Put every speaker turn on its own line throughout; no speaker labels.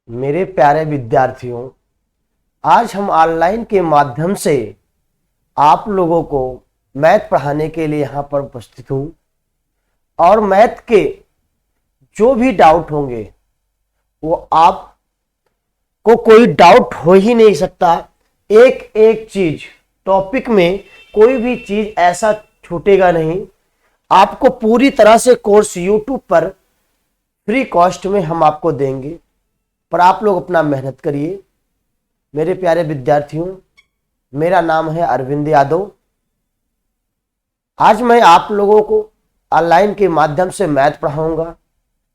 मेरे प्यारे विद्यार्थियों, आज हम ऑनलाइन के माध्यम से आप लोगों को मैथ पढ़ाने के लिए यहाँ पर उपस्थित हूँ और मैथ के जो भी डाउट होंगे वो आपको कोई डाउट हो ही नहीं सकता। एक एक चीज टॉपिक में कोई भी चीज ऐसा छूटेगा नहीं। आपको पूरी तरह से कोर्स यूट्यूब पर फ्री कॉस्ट में हम आपको देंगे, पर आप लोग अपना मेहनत करिए। मेरे प्यारे विद्यार्थियों, मेरा नाम है अरविंद यादव। आज मैं आप लोगों को ऑनलाइन के माध्यम से मैथ पढ़ाऊंगा।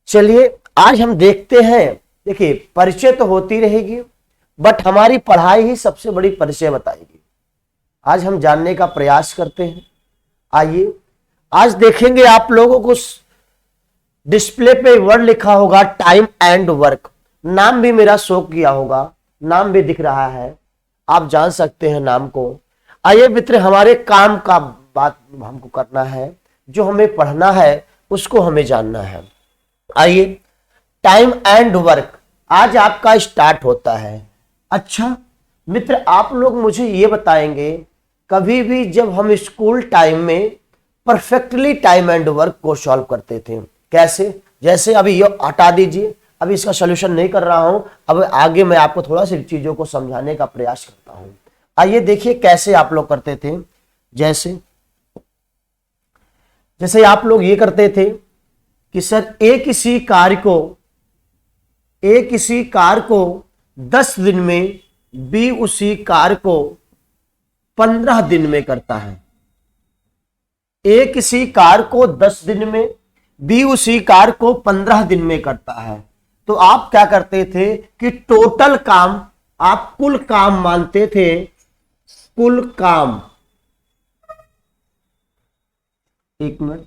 चलिए आज हम देखते हैं। देखिए, परिचय तो होती रहेगी, बट हमारी पढ़ाई ही सबसे बड़ी परिचय बताएगी। आज हम जानने का प्रयास करते हैं। आइए आज देखेंगे, आप लोगों को डिस्प्ले पे वर्ड लिखा होगा टाइम एंड वर्क। नाम भी मेरा शो किया होगा, नाम भी दिख रहा है, आप जान सकते हैं नाम को। आइए मित्र, हमारे काम का बात हमको करना है, जो हमें पढ़ना है उसको हमें जानना है। आइए, टाइम एंड वर्क आज आपका स्टार्ट होता है। अच्छा मित्र, आप लोग मुझे ये बताएंगे, कभी भी जब हम स्कूल टाइम में परफेक्टली टाइम एंड वर्क को सॉल्व करते थे, कैसे? जैसे अभी ये हटा दीजिए, अभी इसका सॉल्यूशन नहीं कर रहा हूं, अब आगे मैं आपको थोड़ा सी चीजों को समझाने का प्रयास करता हूं। आइए देखिए कैसे आप लोग करते थे। जैसे आप लोग ये करते थे कि सर ए किसी कार्य को 10 दिन में, बी उसी कार्य को 15 दिन में करता है। ए किसी कार्य को 10 दिन में, बी उसी कार्य को 15 दिन में करता है। तो आप क्या करते थे कि टोटल काम, आप कुल काम मानते थे, कुल काम। एक मिनट,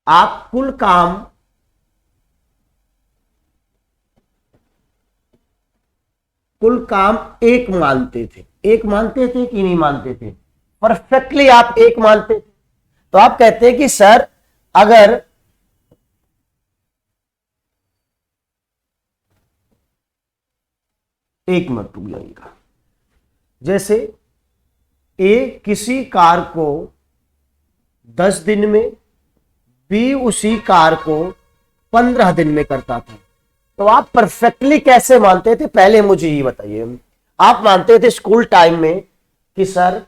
आप कुल काम एक मानते थे। एक मानते थे कि नहीं मानते थे? परफेक्टली आप एक मानते थे। तो आप कहते हैं कि सर अगर एक मिनट रुक जाइएगा। जैसे ए किसी कार्य को 10 दिन में, बी उसी कार्य को 15 दिन में करता था। तो आप परफेक्टली कैसे मानते थे, पहले मुझे ये बताइए। आप मानते थे स्कूल टाइम में कि सर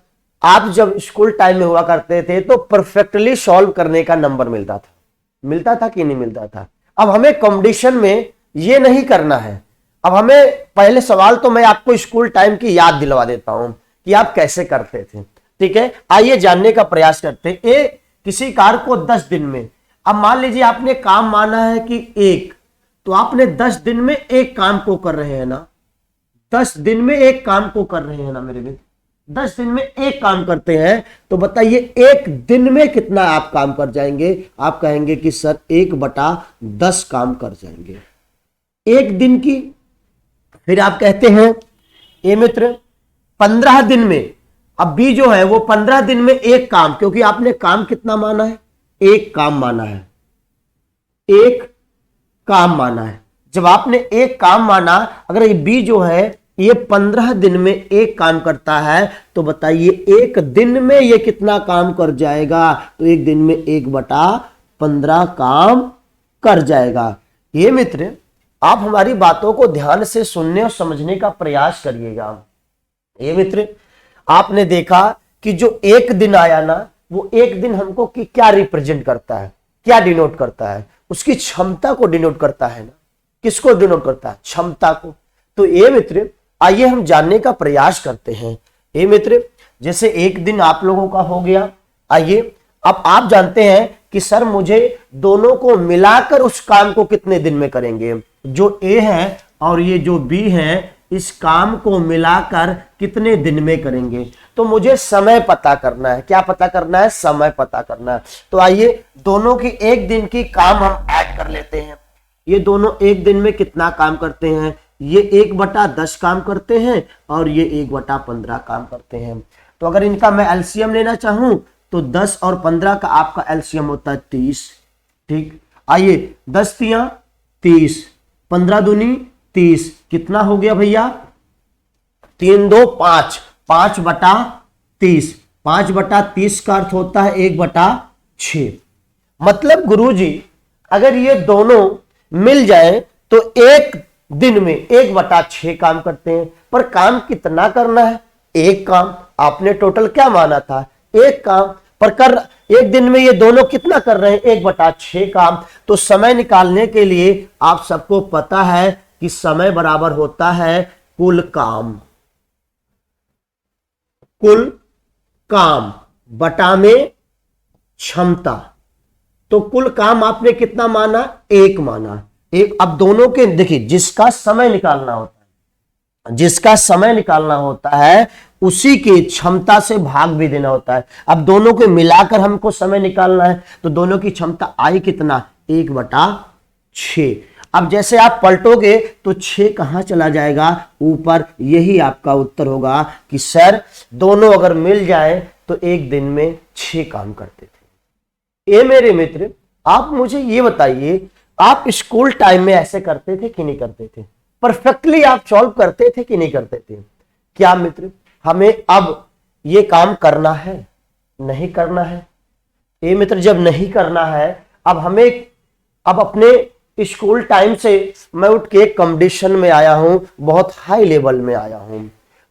आप जब स्कूल टाइम में हुआ करते थे तो परफेक्टली सॉल्व करने का नंबर मिलता था कि नहीं मिलता था? अब हमें कंडीशन में ये नहीं करना है। अब हमें पहले सवाल तो मैं आपको स्कूल टाइम की याद दिलवा देता हूं कि आप कैसे करते थे। ठीक है, आइए जानने का प्रयास करते हैं। ए किसी कार्य को 10 दिन में, अब मान लीजिए आपने काम माना है कि एक, तो आपने 10 दिन में एक काम को कर रहे हैं ना, 10 दिन में एक काम को कर रहे हैं ना मेरे मित्र। 10 दिन में एक काम करते हैं, तो बताइए एक दिन में कितना आप काम कर जाएंगे? आप कहेंगे कि सर 1/10 काम कर जाएंगे एक दिन की। फिर आप कहते हैं ए मित्र 15 दिन में, अब बी जो है वो 15 दिन में एक काम, क्योंकि आपने काम कितना माना है? एक काम माना है, एक काम माना है। जब आपने एक काम माना, अगर ये बी जो है ये 15 दिन में एक काम करता है, तो बताइए एक दिन में ये कितना काम कर जाएगा? तो एक दिन में 1/15 काम कर जाएगा। ये मित्र, आप हमारी बातों को ध्यान से सुनने और समझने का प्रयास करिएगा। ये मित्र, आपने देखा कि जो एक दिन आया ना, वो एक दिन हमको क्या रिप्रेजेंट करता है, क्या डिनोट करता है? उसकी क्षमता को डिनोट करता है ना। किसको डिनोट करता है? क्षमता को। तो ये मित्र, आइए हम जानने का प्रयास करते हैं। ये मित्र, जैसे एक दिन आप लोगों का हो गया। आइए अब आप जानते हैं कि सर मुझे दोनों को मिलाकर उस काम को कितने दिन में करेंगे। जो ए है और ये जो बी है, इस काम को मिलाकर कितने दिन में करेंगे। तो मुझे समय पता करना है। क्या पता करना है? समय पता करना है। तो आइए दोनों की एक दिन की काम हम ऐड कर लेते हैं। ये दोनों एक दिन में कितना काम करते हैं? ये 1/10 काम करते हैं और ये 1/15 काम करते हैं। तो अगर इनका मैं एलसीएम लेना चाहूं तो 10 और 15 का आपका एलसीएम होता है 30। ठीक, आइए 10 तिया 30, 15 दूनी 30, कितना हो गया भैया 3 2 5, 5/30, 5/30 का अर्थ होता है 1/6। मतलब गुरुजी अगर ये दोनों मिल जाए तो एक दिन में 1/6 काम करते हैं, पर काम कितना करना है, एक काम। आपने टोटल क्या माना था, एक काम, पर कर एक दिन में ये दोनों कितना कर रहे हैं, 1/6 काम। तो समय निकालने के लिए आप सबको पता है कि समय बराबर होता है कुल काम, कुल काम बटा में क्षमता। तो कुल काम आपने कितना माना, एक माना, एक। अब दोनों के देखिए, जिसका समय निकालना होता है, जिसका समय निकालना होता है उसी की क्षमता से भाग भी देना होता है। अब दोनों को मिलाकर हमको समय निकालना है, तो दोनों की क्षमता आई कितना, 1/6। अब जैसे आप पलटोगे तो 6 कहां चला जाएगा, ऊपर। यही आपका उत्तर होगा कि सर दोनों अगर मिल जाए तो एक दिन में 6 काम करते थे। ये मेरे मित्र, आप मुझे ये बताइए, आप स्कूल टाइम में ऐसे करते थे कि नहीं करते थे, परफेक्टली आप सॉल्व करते थे कि नहीं करते थे। क्या मित्र हमें अब ये काम करना है, नहीं करना है। ये मित्र जब नहीं करना है, अब हमें, अब अपने स्कूल टाइम से मैं उठ के कंपटीशन में आया हूं, बहुत हाई लेवल में आया हूं,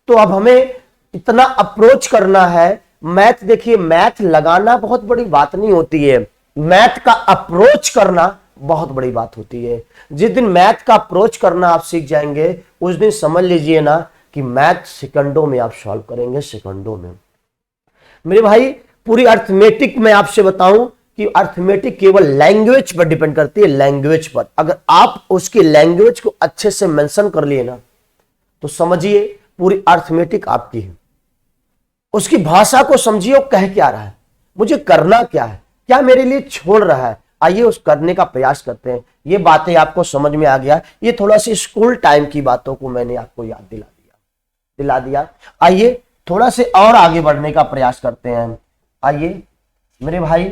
तो अब हमें इतना अप्रोच करना है। मैथ देखिए, मैथ लगाना बहुत बड़ी बात नहीं होती है, मैथ का अप्रोच करना बहुत बड़ी बात होती है। जिस दिन मैथ का अप्रोच करना आप सीख जाएंगे, उस दिन समझ लीजिए ना कि मैथ सेकंडों में आप सॉल्व करेंगे, सेकंडों में। मेरे भाई पूरी अर्थमेटिक मैं आपसे बताऊं कि अर्थमेटिक केवल लैंग्वेज पर डिपेंड करती है, लैंग्वेज पर। अगर आप उसकी लैंग्वेज को अच्छे से मेंशन कर लिए ना, तो समझिए पूरी अर्थमेटिक आपकी है। उसकी भाषा को समझिए, वो कह क्या रहा है, मुझे करना क्या है, क्या मेरे लिए छोड़ रहा है। आइए उस करने का प्रयास करते हैं। ये बातें आपको समझ में आ गया, ये थोड़ा सी स्कूल टाइम की बातों को मैंने आपको याद दिला दिया। आइए थोड़ा से और आगे बढ़ने का प्रयास करते हैं। आइए मेरे भाई,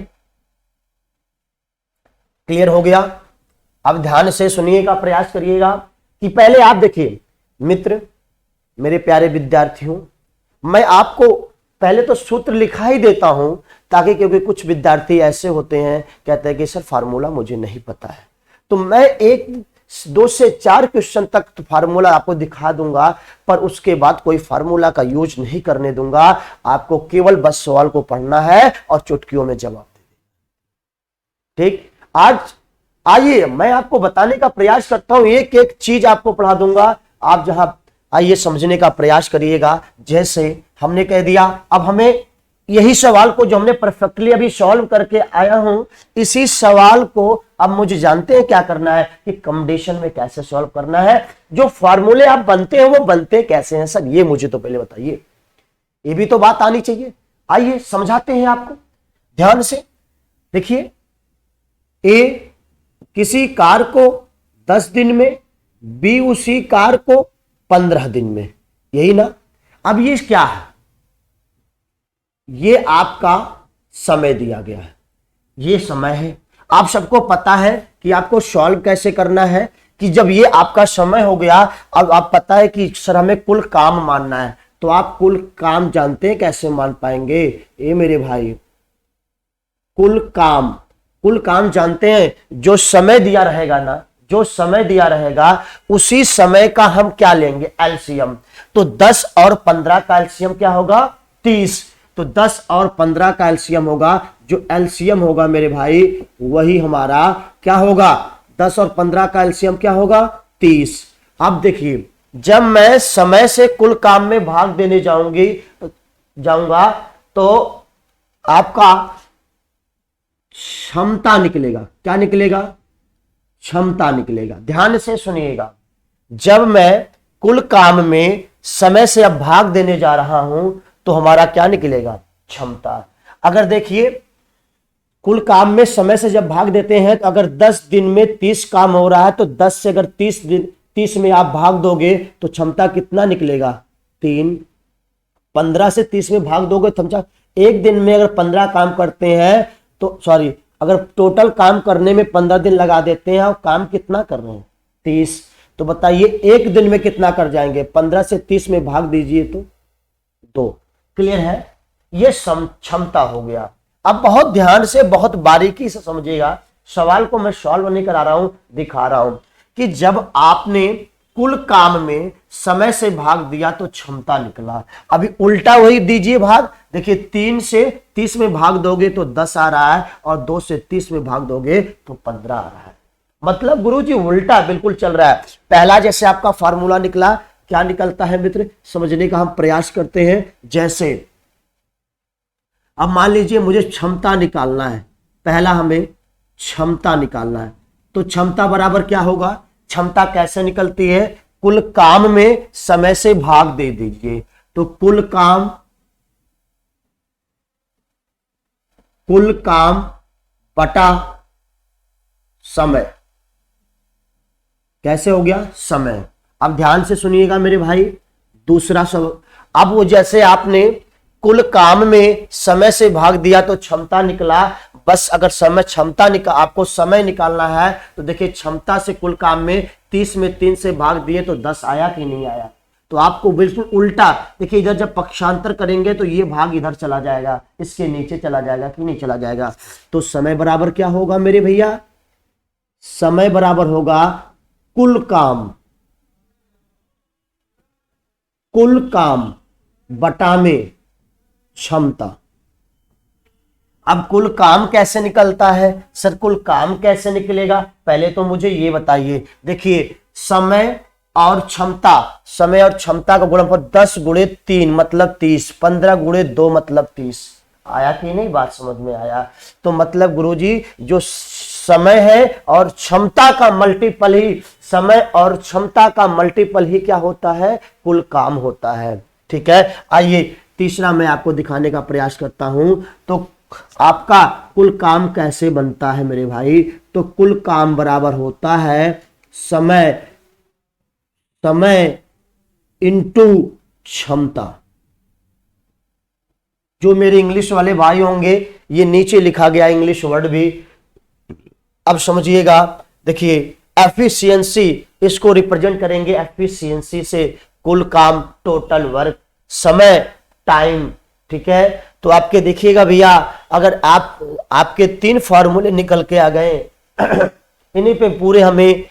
क्लियर हो गया। अब ध्यान से सुनिए का प्रयास करिएगा कि पहले आप देखिए मित्र, मेरे प्यारे विद्यार्थियों, मैं आपको पहले तो सूत्र लिखा ही देता हूं, ताकि क्योंकि कुछ विद्यार्थी ऐसे होते हैं कहते हैं कि सर फार्मूला मुझे नहीं पता है, तो मैं 2 से 4 क्वेश्चन तक तो फार्मूला आपको दिखा दूंगा, पर उसके बाद कोई फार्मूला का यूज नहीं करने दूंगा। आपको केवल बस सवाल को पढ़ना है और चुटकियों में जवाब दे। ठीक, आज आइए मैं आपको बताने का प्रयास करता हूं, एक एक चीज आपको पढ़ा दूंगा, आप जहां आइए समझने का प्रयास करिएगा। जैसे हमने कह दिया, अब हमें यही सवाल को जो हमने परफेक्टली अभी सॉल्व करके आया हूं, इसी सवाल को अब मुझे जानते हैं क्या करना है कि कंडीशन में कैसे सॉल्व करना है। जो फार्मूले आप बनते हैं वो बनते कैसे हैं सर, ये मुझे तो पहले बताइए, ये भी तो बात आनी चाहिए। आइए समझाते हैं आपको, ध्यान से देखिए। ए किसी कार को 10 दिन में, बी उसी कार को 15 दिन में, यही ना। अब ये क्या है, ये आपका समय दिया गया है, ये समय है। आप सबको पता है कि आपको सॉल्व कैसे करना है, कि जब ये आपका समय हो गया, अब आप पता है कि सर हमें कुल काम मानना है, तो आप कुल काम जानते हैं कैसे मान पाएंगे। ये मेरे भाई, कुल काम जानते हैं, जो समय दिया रहेगा ना, जो समय दिया रहेगा उसी समय का हम क्या लेंगे, एलसीएम। तो 10 और 15 का एलसीएम क्या होगा, 30। तो 10 और 15 का एलसीएम होगा, जो एलसीएम होगा मेरे भाई वही हमारा क्या होगा, 10 और 15 का एलसीएम क्या होगा, 30। अब देखिए, जब मैं समय से कुल काम में भाग देने जाऊंगा तो आपका क्षमता निकलेगा। क्या निकलेगा, क्षमता निकलेगा। ध्यान से सुनिएगा, जब मैं कुल काम में समय से अब भाग देने जा रहा हूं तो हमारा क्या निकलेगा, क्षमता। अगर देखिए कुल काम में समय से जब भाग देते हैं, तो अगर 10 दिन में 30 काम हो रहा है, तो 10 से अगर 30 में आप भाग दोगे तो क्षमता कितना निकलेगा, 3। 15 से 30 में भाग दोगे तो समझा, एक दिन में अगर 15 काम करते हैं तो सॉरी, अगर टोटल काम करने में 15 दिन लगा देते हैं और काम कितना कर रहे हैं 30, तो बताइए एक दिन में कितना कर जाएंगे? 15 से 30 में भाग दीजिए तो 2। क्लियर है? ये क्षमता हो गया। अब बहुत ध्यान से बहुत बारीकी से समझिएगा, सवाल को मैं सॉल्व नहीं करा रहा हूं, दिखा रहा हूं कि जब आपने कुल काम में समय से भाग दिया तो क्षमता निकला। अभी उल्टा वही दीजिए भाग, देखिए 3 से 30 में भाग दोगे तो 10 आ रहा है और 2 से 30 में भाग दोगे तो 15 आ रहा है। मतलब गुरुजी उल्टा बिल्कुल चल रहा है। पहला जैसे आपका फार्मूला निकला, क्या निकलता है मित्र, समझने का हम प्रयास करते हैं। जैसे अब मान लीजिए मुझे क्षमता निकालना है, पहला हमें क्षमता निकालना है, तो क्षमता बराबर क्या होगा? क्षमता कैसे निकलती है? कुल काम में समय से भाग दे दीजिए, तो कुल काम बटा समय, कैसे हो गया? समय। अब ध्यान से सुनिएगा मेरे भाई, दूसरा सब, अब वो जैसे आपने कुल काम में समय से भाग दिया तो क्षमता निकला, बस अगर समय क्षमता आपको समय निकालना है तो देखिए क्षमता से कुल काम में 30 में 3 से भाग दिए तो 10 आया कि नहीं आया? तो आपको बिल्कुल उल्टा, देखिए इधर जब पक्षांतर करेंगे तो ये भाग इधर चला जाएगा, इसके नीचे चला जाएगा कि नहीं चला जाएगा? तो समय बराबर क्या होगा मेरे भैया? समय बराबर होगा कुल काम बटा में क्षमता। अब कुल काम कैसे निकलता है सर? कुल काम कैसे निकलेगा पहले तो मुझे ये बताइए। देखिए समय और क्षमता का गुणनफल 10 गुणे 3 मतलब 30, 15 गुणे 2 मतलब 30। आया कि नहीं? बात समझ में आया? तो मतलब गुरुजी जो समय है और क्षमता का मल्टीपल ही, समय और क्षमता का मल्टीपल ही क्या होता है? कुल काम होता है। ठीक है, आइए तीसरा मैं आपको दिखाने का प्रयास करता हूं। तो आपका कुल काम कैसे बनता है मेरे भाई? तो कुल काम बराबर होता है समय इंटू क्षमता। जो मेरे इंग्लिश वाले भाई होंगे, ये नीचे लिखा गया इंग्लिश वर्ड भी, अब समझिएगा। देखिए एफिशिएंसी, इसको रिप्रेजेंट करेंगे एफिशिएंसी से, कुल काम, टोटल वर्क, समय, टाइम। ठीक है, तो आपके देखिएगा भैया, अगर आपके 3 फॉर्मूले निकल के आ गए इन्हीं पे पूरे हमें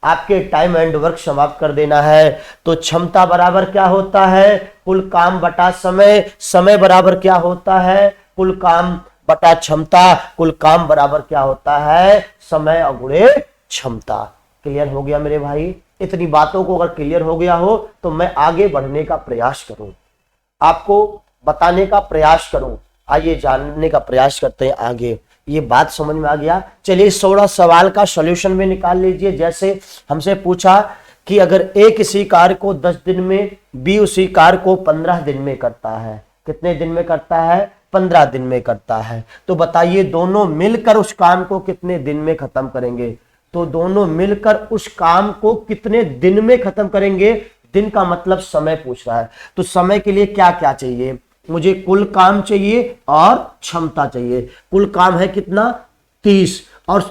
आपके टाइम एंड वर्क समाप्त कर देना है। तो क्षमता बराबर क्या होता है? कुल काम बटा समय, समय बराबर क्या होता है? कुल काम बटा क्षमता, कुल काम बराबर क्या होता है? समय गुणे क्षमता। क्लियर हो गया मेरे भाई? इतनी बातों को अगर क्लियर हो गया हो तो मैं आगे बढ़ने का प्रयास करूं, आपको बताने का प्रयास करूं। आइए जानने का प्रयास करते हैं आगे। ये बात समझ में आ गया? चलिए 16 सवाल का सॉल्यूशन भी निकाल लीजिए। जैसे हमसे पूछा कि अगर ए किसी कार्य को 10 दिन में, बी उसी कार्य को 15 दिन में करता है। कितने दिन में करता है? 15 दिन में करता है। तो बताइए दोनों मिलकर उस काम को कितने दिन में खत्म करेंगे? तो दोनों मिलकर उस काम को कितने दिन में खत्म करेंगे? दिन का मतलब समय पूछ रहा है। तो समय के लिए क्या क्या चाहिए? मुझे कुल काम चाहिए और क्षमता चाहिए। कुल काम है कितना? 30, और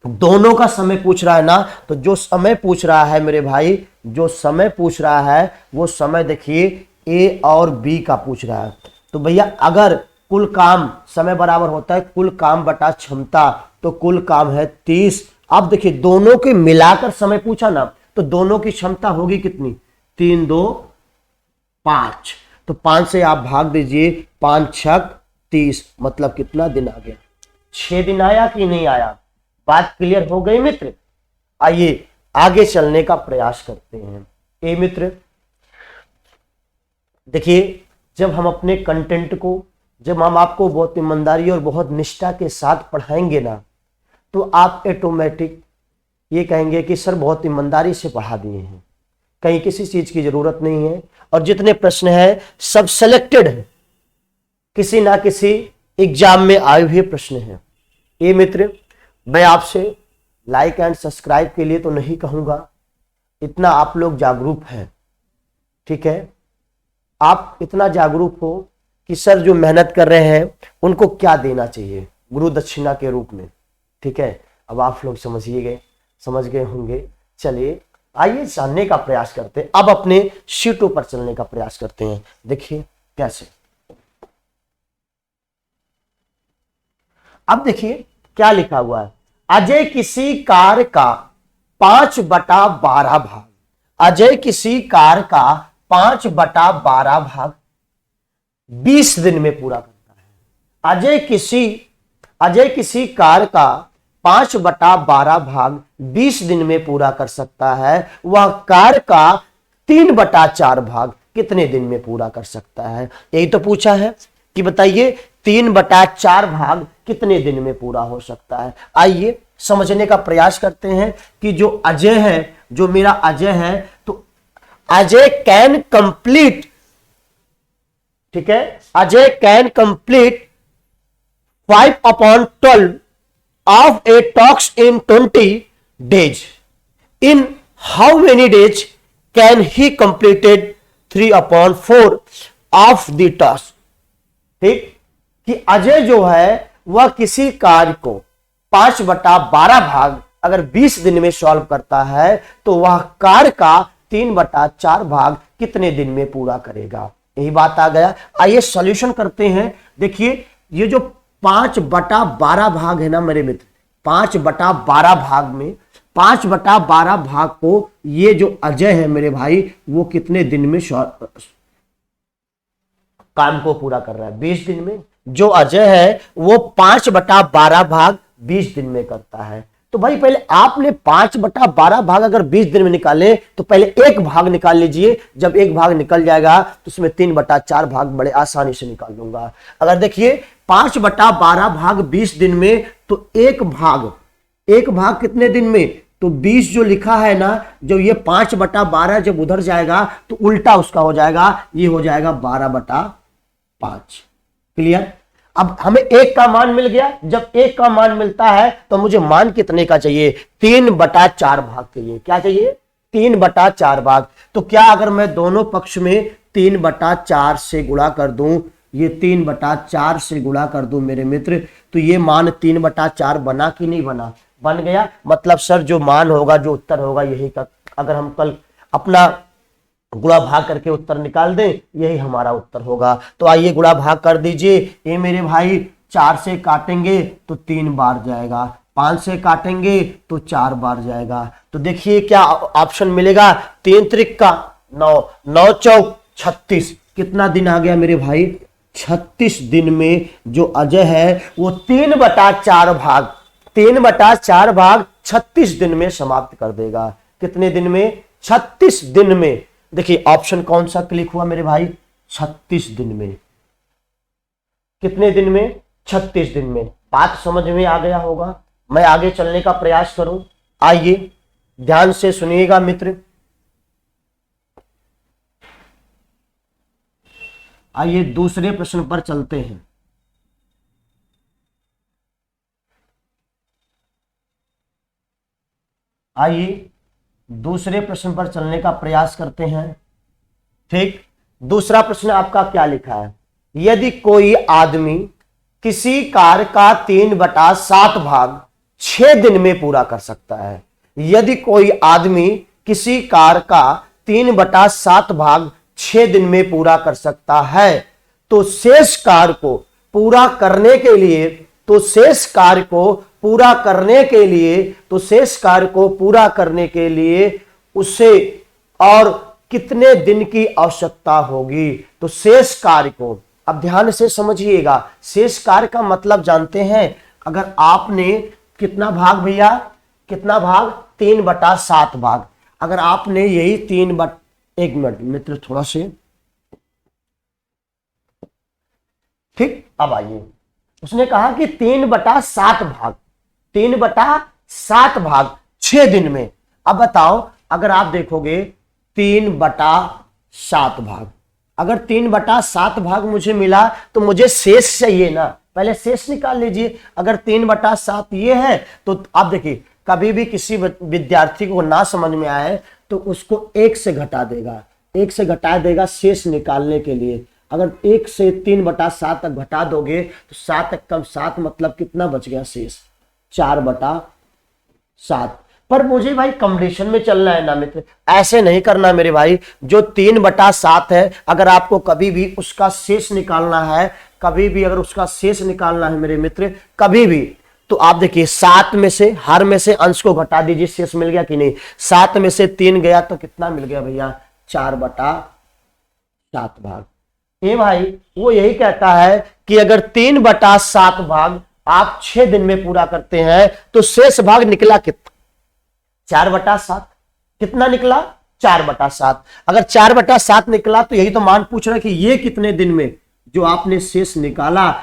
दोनों का समय पूछ रहा है ना। तो जो समय पूछ रहा है मेरे भाई, जो समय पूछ रहा है वो समय देखिए ए और बी का पूछ रहा है। तो भैया अगर कुल काम समय बराबर होता है कुल काम बटा क्षमता, तो कुल काम है 30। अब देखिए दोनों के मिलाकर समय पूछा ना, तो दोनों की क्षमता होगी कितनी? 3 2 5, तो 5 से आप भाग दीजिए, 5 6 30, मतलब कितना दिन आ गया? 6 दिन आया कि नहीं आया? बात क्लियर हो गई मित्र? आइए आगे चलने का प्रयास करते हैं। ए मित्र देखिए, जब हम अपने कंटेंट को, जब हम आपको बहुत ईमानदारी और बहुत निष्ठा के साथ पढ़ाएंगे ना, तो आप ऑटोमेटिक ये कहेंगे कि सर बहुत ईमानदारी से पढ़ा दिए हैं, कहीं किसी चीज की जरूरत नहीं है, और जितने प्रश्न हैं सब सिलेक्टेड है, किसी ना किसी एग्जाम में आए हुए प्रश्न हैं। ये मित्र मैं आपसे लाइक एंड सब्सक्राइब के लिए तो नहीं कहूंगा, इतना आप लोग जागरूक हैं, ठीक है, आप इतना जागरूक हो कि सर जो मेहनत कर रहे हैं उनको क्या देना चाहिए गुरु दक्षिणा के रूप में। ठीक है, अब आप लोग समझ गए होंगे। चलिए आइए जानने का प्रयास करते हैं, अब अपने शीटों पर चलने का प्रयास करते हैं। देखिए कैसे, अब देखिए क्या लिखा हुआ है। अजय किसी कार का 5/12 भाग, अजय किसी कार का 5/12 भाग 20 दिन में पूरा करता है। अजय किसी कार का 5/12 भाग 20 दिन में पूरा कर सकता है। वह कार का 3/4 भाग कितने दिन में पूरा कर सकता है? यही तो पूछा है कि बताइए 3/4 भाग कितने दिन में पूरा हो सकता है। आइए समझने का प्रयास करते हैं कि जो अजय है, जो मेरा अजय है, तो अजय कैन कंप्लीट, ठीक है, Ajay can complete 5/12 of a talks in 20 days. In how many days can he completed 3/4 of the task? ठीक, कि अजय जो है वह किसी कार्य को 5/12 भाग अगर 20 दिन में सॉल्व करता है तो वह कार्य का 3/4 भाग कितने दिन में पूरा करेगा। यही बात आ गया। आइए सॉल्यूशन करते हैं। देखिए ये जो 5/12 भाग है ना मेरे मित्र, 5/12 भाग में 5/12 भाग को ये जो अजय है मेरे भाई वो कितने दिन में काम को पूरा कर रहा है? 20 दिन में। जो अजय है वो 5/12 भाग 20 दिन में करता है। तो भाई पहले आपने 5/12 भाग अगर 20 दिन में निकाले तो पहले एक भाग निकाल लीजिए। जब एक भाग निकल जाएगा तो उसमें 3/4 भाग बड़े आसानी से निकाल दूंगा। अगर देखिए 5/12 भाग 20 दिन में तो एक भाग कितने दिन में? तो 20 जो लिखा है ना, जब ये 5/12 जब उधर जाएगा तो उल्टा उसका हो जाएगा, ये हो जाएगा 12/5। क्लियर? अब हमें एक का मान मिल गया। जब एक का मान मिलता है तो मुझे मान कितने का चाहिए? 3/4 भाग चाहिए। क्या चाहिए? 3/4 भाग। तो क्या अगर मैं दोनों पक्ष में 3/4 से गुणा कर दूं, ये 3/4 से गुणा कर दूं मेरे मित्र, तो ये मान 3/4 बना कि नहीं बना? बन गया। मतलब सर जो मान होगा, जो उत्तर होगा यही का, अगर हम कल अपना गुणा भाग करके उत्तर निकाल दें यही हमारा उत्तर होगा। तो आइए गुणा भाग कर दीजिए। ये मेरे भाई 4 से काटेंगे तो 3 बार जाएगा, 5 से काटेंगे तो 4 बार जाएगा। तो देखिए क्या ऑप्शन मिलेगा? 3 त्रिक का 9, 9 चौक 36। कितना दिन आ गया मेरे भाई? 36 दिन में जो अजय है वो 3/4 भाग 36 दिन में समाप्त कर देगा। कितने दिन में? 36 दिन में। देखिए ऑप्शन कौन सा क्लिक हुआ मेरे भाई? 36 दिन में। कितने दिन में? 36 दिन में। बात समझ में आ गया होगा। मैं आगे चलने का प्रयास करूं। आइए ध्यान से सुनिएगा मित्र। आइए दूसरे प्रश्न पर चलते हैं। आइए दूसरे प्रश्न पर चलने का प्रयास करते हैं। ठीक, दूसरा प्रश्न आपका क्या लिखा है? यदि कोई आदमी किसी कार्य का 3/7 भाग 6 दिन में पूरा कर सकता है, यदि कोई आदमी किसी कार्य का 3/7 भाग 6 दिन में पूरा कर सकता है तो शेष कार्य को पूरा करने के लिए उसे और कितने दिन की आवश्यकता होगी? तो शेष कार्य को, अब ध्यान से समझिएगा, शेष कार्य का मतलब जानते हैं। अगर आपने कितना भाग भैया, कितना भाग? 3/7 भाग। अगर आपने यही 1 मिनट मित्र थोड़ा से, ठीक, अब आइए। उसने कहा कि 3/7 भाग 6 दिन में। अब बताओ अगर आप देखोगे 3/7 भाग, अगर 3/7 भाग मुझे मिला तो मुझे शेष चाहिए ना, पहले शेष निकाल लीजिए। अगर 3/7 ये है तो आप देखिए कभी भी किसी विद्यार्थी को ना समझ में आए तो उसको 1 से घटा देगा। 1 से घटा देगा शेष निकालने के लिए। अगर 1 से 3/7 तक घटा दोगे तो 7 कम 7 मतलब कितना बच गया शेष, 4/7। पर मुझे भाई कॉम्बिनेशन में चलना है ना मित्र, ऐसे नहीं करना मेरे भाई। जो 3/7 है, अगर आपको कभी भी उसका शेष निकालना है, कभी भी अगर उसका शेष निकालना है मेरे मित्र, कभी भी, तो आप देखिए 7 में से, हर में से अंश को घटा दीजिए, शेष मिल गया कि नहीं। 7 में से 3 गया तो कितना मिल गया भैया, 4/7 भाग। ये भाई वो यही कहता है कि अगर 3/7 भाग आप 6 दिन में पूरा करते हैं तो शेष भाग निकला कितना, 4/7। कितना निकला, 4/7। अगर 4/7 निकला तो यही तो मान पूछ रहा है कि ये कितने दिन में, जो आपने शेष निकाला,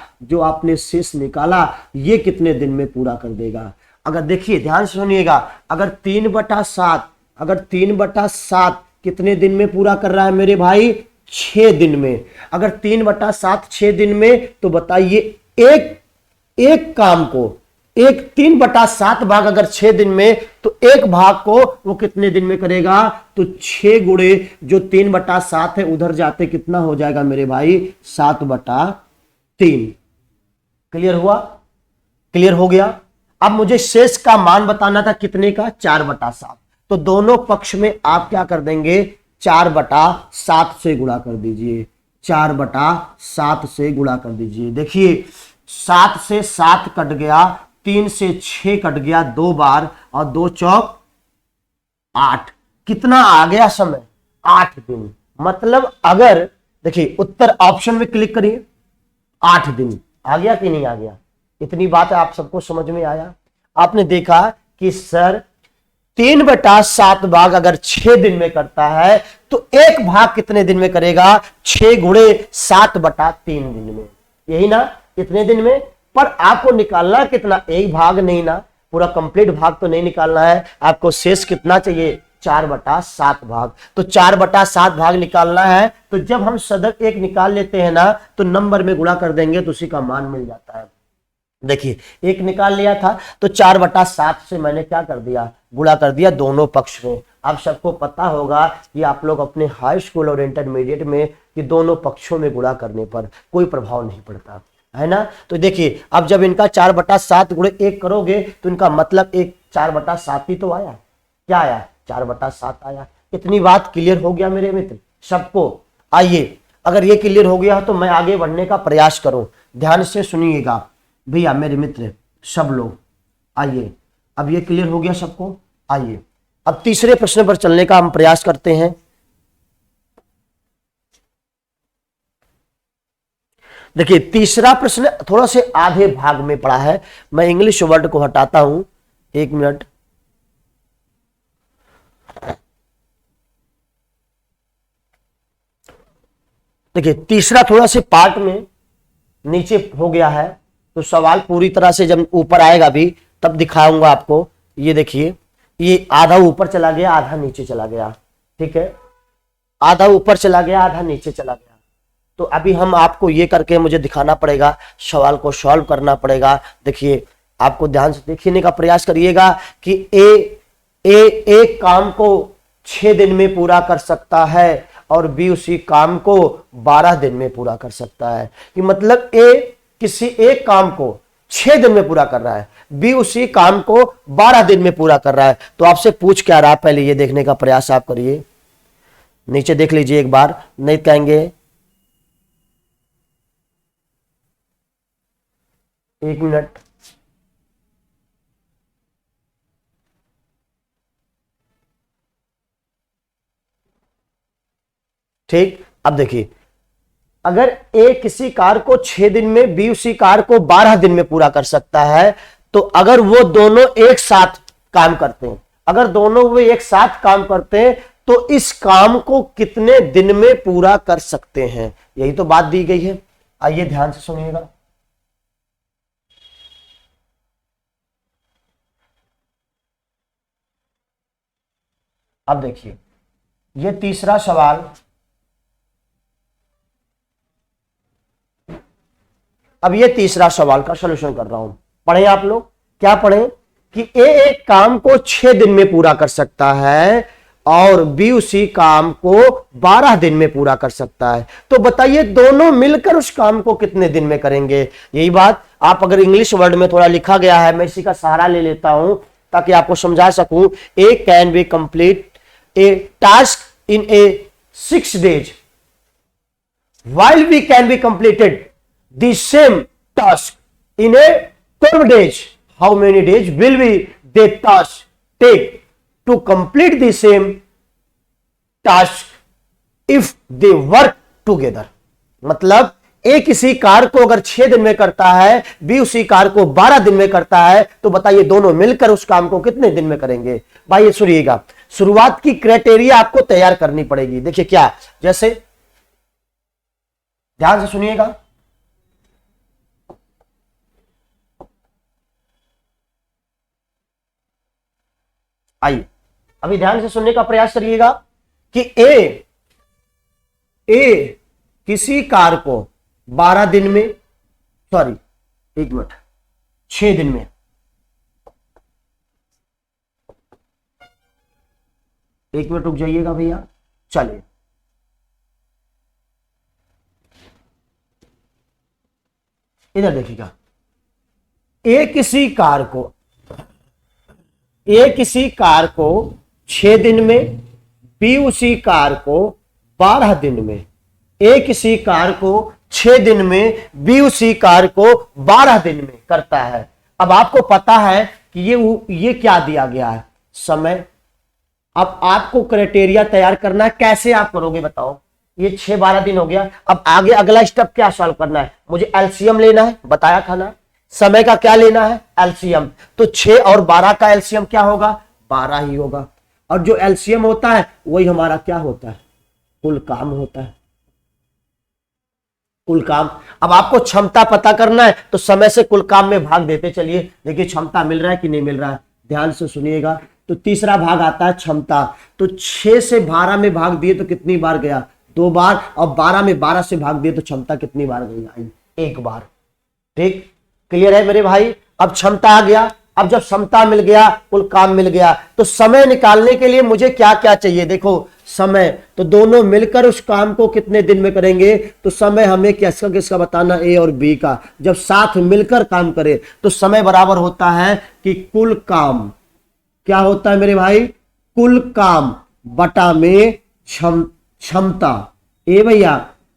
ये कितने दिन में पूरा कर देगा। अगर देखिए ध्यान से सुनिएगा, अगर 3/7 कितने दिन में पूरा कर रहा है मेरे भाई, 6 दिन में। अगर 3/7 6 दिन में, तो बताइए एक काम को, 3/7 भाग अगर 6 दिन में, तो एक भाग को वो कितने दिन में करेगा, तो 6 गुणे जो 3/7 है उधर जाते कितना हो जाएगा मेरे भाई, 7/3। क्लियर हुआ, क्लियर हो गया। अब मुझे शेष का मान बताना था कितने का, 4/7। तो दोनों पक्ष में आप क्या कर देंगे, 4/7 से गुणा कर दीजिए, 4/7 से गुणा कर दीजिए। देखिए 7 से 7 कट गया, 3 से 6 कट गया 2 बार, और 2 चौक 8। कितना आ गया समय, 8 दिन। मतलब अगर देखिए उत्तर ऑप्शन में क्लिक करिए, 8 दिन। आ गया कि नहीं आ गया, इतनी बात आप सबको समझ में आया। आपने देखा कि सर 3/7 भाग अगर 6 दिन में करता है तो एक भाग कितने दिन में करेगा, 6 गुणे 7/3 दिन में, यही ना, इतने दिन में। पर आपको निकालना कितना, एक भाग नहीं ना, पूरा कंप्लीट भाग तो नहीं निकालना है, आपको शेष कितना चाहिए, 4/7 भाग। तो 4/7 भाग निकालना है, तो जब हम सदक एक निकाल लेते हैं ना, तो नंबर में गुणा कर देंगे तो उसी का मान मिल जाता है। देखिए एक निकाल लिया था, तो 4/7 से मैंने क्या कर दिया, गुणा कर दिया दोनों पक्ष में। आप सबको पता होगा कि आप लोग अपने हाई स्कूल और इंटरमीडिएट में कि दोनों पक्षों में गुणा करने पर कोई प्रभाव नहीं पड़ता है ना। तो देखिए अब जब इनका 4/7 गुणे 1 करोगे तो इनका मतलब एक 4/7 ही तो आया, क्या आया, 4/7 आया। इतनी बात क्लियर हो गया मेरे मित्र सबको। आइए अगर ये क्लियर हो गया तो मैं आगे बढ़ने का प्रयास करूं, ध्यान से सुनिएगा भैया मेरे मित्र सब लोग। आइए अब ये क्लियर हो गया सबको। आइए अब तीसरे प्रश्न पर चलने का हम प्रयास करते हैं। देखिए तीसरा प्रश्न थोड़ा से आधे भाग में पड़ा है, मैं इंग्लिश वर्ड को हटाता हूं, 1 मिनट। देखिए तीसरा थोड़ा से पार्ट में नीचे हो गया है, तो सवाल पूरी तरह से जब ऊपर आएगा भी तब दिखाऊंगा आपको। ये देखिए ये आधा ऊपर चला गया, आधा नीचे चला गया, ठीक है, आधा ऊपर चला गया, आधा नीचे चला गया। तो अभी हम आपको ये करके मुझे दिखाना पड़ेगा, सवाल को सॉल्व करना पड़ेगा। देखिए आपको ध्यान से देखने का प्रयास करिएगा कि एक काम को 6 दिन में पूरा कर सकता है और बी उसी काम को 12 दिन में पूरा कर सकता है। कि मतलब ए किसी एक काम को 6 दिन में पूरा कर रहा है, बी उसी काम को 12 दिन में पूरा कर रहा है। तो आपसे पूछ क्या रहा है, पहले ये देखने का प्रयास आप करिए, नीचे देख लीजिए एक बार, नहीं कहेंगे 1 मिनट। ठीक, अब देखिए अगर ए किसी कार को 6 दिन में, बी उसी कार को 12 दिन में पूरा कर सकता है, तो अगर वो दोनों एक साथ काम करते हैं, अगर दोनों वो एक साथ काम करते हैं तो इस काम को कितने दिन में पूरा कर सकते हैं, यही तो बात दी गई है। आइए ध्यान से सुनिएगा। अब देखिए ये तीसरा सवाल, अब ये तीसरा सवाल का सॉल्यूशन कर रहा हूं। पढ़े आप लोग, क्या पढ़े कि ए एक काम को 6 दिन में पूरा कर सकता है और बी उसी काम को 12 दिन में पूरा कर सकता है। तो बताइए दोनों मिलकर उस काम को कितने दिन में करेंगे। यही बात आप अगर इंग्लिश वर्ड में थोड़ा लिखा गया है, मैं इसी का सहारा ले लेता हूं ताकि आपको समझा सकूं। A can be complete a task in a 6 days while we can be completed the same task in a 12 days. How many days will we they task take to complete the same task if they work together? मतलब ए किसी कार्य को अगर 6 दिन में करता है, B उसी कार्य को 12 दिन में करता है, तो बताइए दोनों मिलकर उस काम को कितने दिन में करेंगे। भाई ये सुनिएगा, शुरुआत की क्राइटेरिया आपको तैयार करनी पड़ेगी। देखिए क्या, जैसे ध्यान से सुनिएगा, आइए अभी ध्यान से सुनने का प्रयास करिएगा कि ए किसी कार्य को 12 दिन में, सॉरी 1 मिनट, 6 दिन में, 1 मिनट रुक जाइएगा भैया। चलिए इधर देखिएगा, ए किसी कार को 6 दिन में, बी उसी कार को 12 दिन में, ए किसी कार को 6 दिन में, बी उसी कार को 12 दिन में करता है। अब आपको पता है कि ये क्या दिया गया है, समय। अब आपको क्राइटेरिया तैयार करना है, कैसे आप करोगे बताओ। ये 6-12 दिन हो गया, अब आगे अगला स्टेप क्या सॉल्व करना है, मुझे एलसीएम लेना है, बताया था ना। समय का क्या लेना है, एलसीएम। तो 6 और 12 का एलसीएम क्या होगा, 12 ही होगा। और जो एलसीएम होता है वही हमारा क्या होता है, कुल काम होता है, कुल काम। अब आपको क्षमता पता करना है तो समय से कुल काम में भाग देते चलिए। देखिए क्षमता मिल रहा है कि नहीं मिल रहा है, ध्यान से सुनिएगा। तो तीसरा भाग आता है क्षमता। तो 6 से 12 में भाग दिए तो कितनी बार गया, 2 बार। और 12 में 12 से भाग दिए तो क्षमता कितनी बार गई, 1 बार। ठीक, क्लियर है मेरे भाई। अब क्षमता आ गया, अब जब क्षमता मिल गया, कुल काम मिल गया, तो समय निकालने के लिए मुझे क्या क्या चाहिए। देखो समय, तो दोनों मिलकर उस काम को कितने दिन में करेंगे, तो समय हमें किसका किसका बताना, ए और बी का। जब साथ मिलकर काम करे तो समय बराबर होता है कि कुल काम, क्या होता है मेरे भाई, कुल काम बटा में क्षमता। ए भैया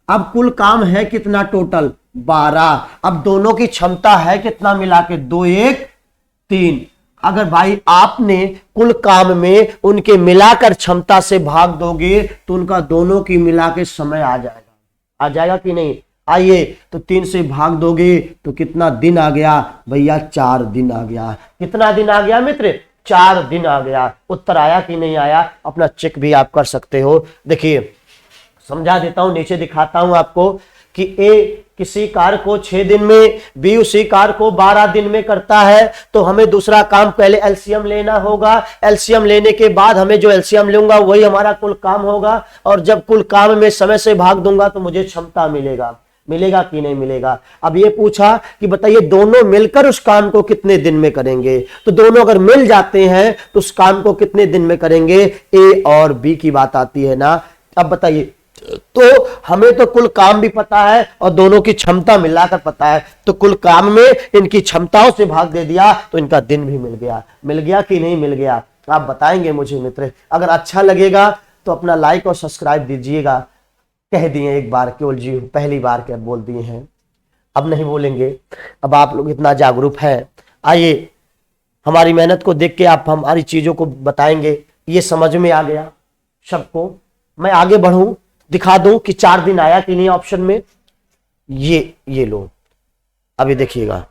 अब कुल काम है कितना, टोटल 12। अब दोनों की क्षमता है कितना मिला के, 2 1 3। अगर भाई आपने कुल काम में उनके मिलाकर क्षमता से भाग दोगे तो उनका दोनों की मिला के समय आ जाएगा कि नहीं। आइए, तो 3 से भाग दोगे तो कितना दिन आ गया भैया, 4 दिन आ गया। कितना दिन आ गया मित्र, 4 दिन आ गया। उत्तर आया कि नहीं आया, अपना चेक भी आप कर सकते हो। देखिए समझा देता हूं, नीचे दिखाता हूं आपको कि ए किसी कार्य को 6 दिन में, बी उसी कार्य को 12 दिन में करता है। तो हमें दूसरा काम पहले एलसीएम लेना होगा। एलसीएम लेने के बाद हमें जो एलसीएम लूंगा वही हमारा कुल काम होगा। और जब कुल काम में समय से भाग दूंगा तो मुझे क्षमता मिलेगा कि नहीं मिलेगा। अब ये पूछा कि बताइए दोनों मिलकर उस काम को कितने दिन में करेंगे। तो दोनों अगर मिल जाते हैं तो उस काम को कितने दिन में करेंगे, ए और बी की बात आती है ना। अब बताइए, तो हमें तो कुल काम भी पता है और दोनों की क्षमता मिलाकर पता है। तो कुल काम में इनकी क्षमताओं से भाग दे दिया तो इनका दिन भी मिल गया कि नहीं मिल गया, आप बताएंगे मुझे मित्र। अगर अच्छा लगेगा तो अपना लाइक और सब्सक्राइब दीजिएगा। कह दिए एक बार, केवल जी पहली बार क्या बोल दिए हैं, अब नहीं बोलेंगे। अब आप लोग इतना जागरूक हैं। आइए, हमारी मेहनत को देख के आप हमारी चीजों को बताएंगे। ये समझ में आ गया सबको। मैं आगे बढ़ूं, दिखा दूं कि 4 दिन आया कि नहीं ऑप्शन में। ये लो, अभी देखिएगा।